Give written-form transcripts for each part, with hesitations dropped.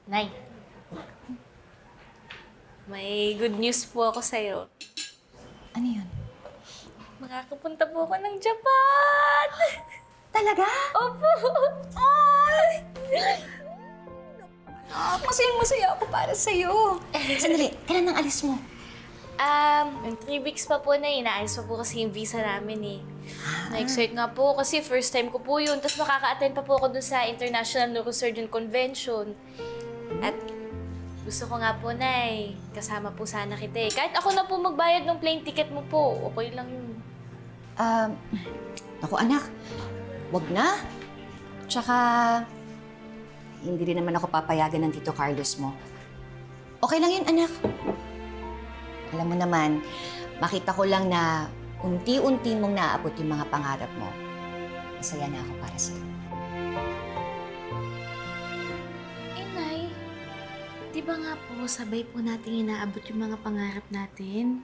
Nay, may good news po ako sa'yo. Ano yun? Makakapunta po ako ng Japan! Talaga? Opo! Ay! Masayang-masaya ako para sa'yo. Sandali, kailan ang alis mo? In 3 weeks pa po na inaayos pa po kasi yung visa namin eh. Na-excite nga po kasi first time ko po yun. Tapos makaka-attend pa po ako dun sa International Neurosurgeon Convention. At gusto ko nga po, Nay, kasama po sana kita eh. Kahit ako na po magbayad ng plane ticket mo po, okay lang yun. Naku anak, wag na. Tsaka, hindi rin naman ako papayagan ng Tito Carlos mo. Okay lang yun, anak. Alam mo naman, makita ko lang na unti-unti mong naaabot yung mga pangarap mo. Masaya na ako para sa'yo. Eh, Nay, di ba nga po sabay po natin inaabot yung mga pangarap natin?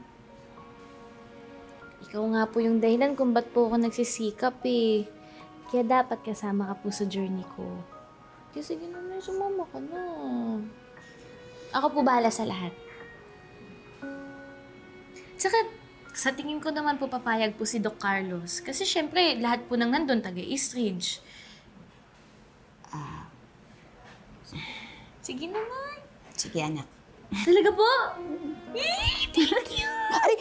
Ikaw nga po yung dahilan kung ba't po ako nagsisikap eh. Kaya dapat kasama ka po sa journey ko. Kaya sige na, Nay, sumama ka na. Ako po bahala sa lahat. Tsaka, sa tingin ko naman po papayag po si Doc Carlos. Kasi syempre, lahat po nang nandun, taga-East Ridge. Sige na, Nay. Sige, anak. Talaga po? Thank you! Aray!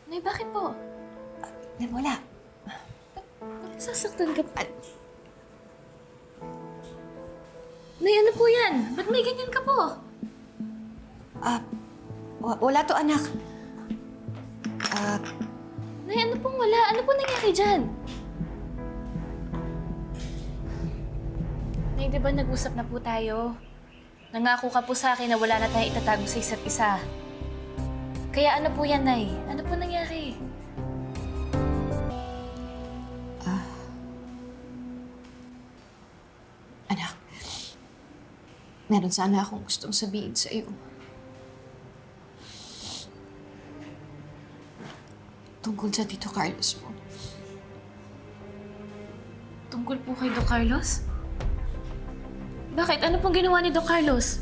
Nay, bakit po? Wala. Sasaktan ka pa. Nay, ano po yan? Ba't may ganyan ka po? Wala to, anak. Nay, ano pong wala? Ano pong nangyari dyan? Nay, di ba nag-usap na po tayo? Nangako ka po sa akin na wala na tayong itatago sa isa't isa. Kaya ano po yan, Nay? Ano po nangyari? Anak, meron sana akong gustong sabihin sa iyo. Tungkol sa Tito Carlos mo. Tungkol po kay Doc Carlos? Bakit? Ano pong ginawa ni Doc Carlos?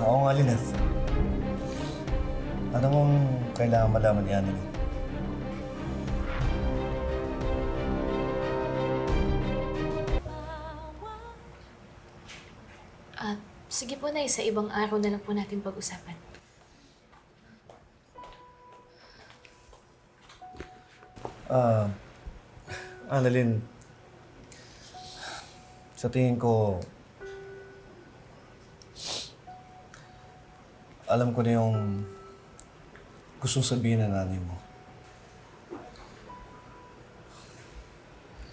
Oo nga, Lynette. Ano mong kailangan malaman ni Annalyn? Sige po, Nay. Sa ibang araw na lang po natin pag-usapan. Annalyn, sa tingin ko, alam ko na yung gustong sabihin ng nanay mo.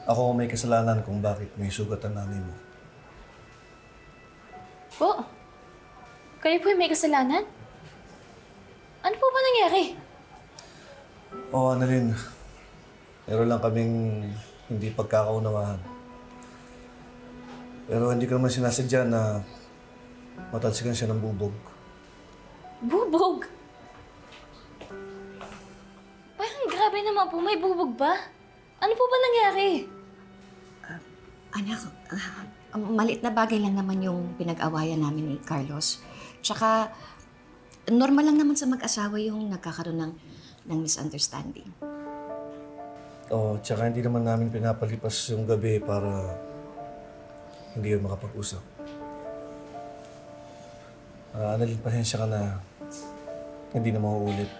Ako may kasalanan kung bakit may sugat ang nanay mo. Po? Kayo po yung may kasalanan? Ano po ba nangyari? Oo, Annalyn. Meron lang kaming hindi pagkakaunawahan. Pero hindi ko naman sinasadya na matalsikan siya ng bubog. Bubog? Parang grabe naman po. May bubog ba? Ano po ba nangyari? Anak, maliit na bagay lang naman yung pinag-awayan namin ni Carlos. Tsaka, normal lang naman sa mag-asawa yung nagkakaroon ng misunderstanding. Oo, tsaka hindi naman namin pinapalipas yung gabi para hindi yun makapag-usap. Annalyn, pasensya ka na hindi na mauulit.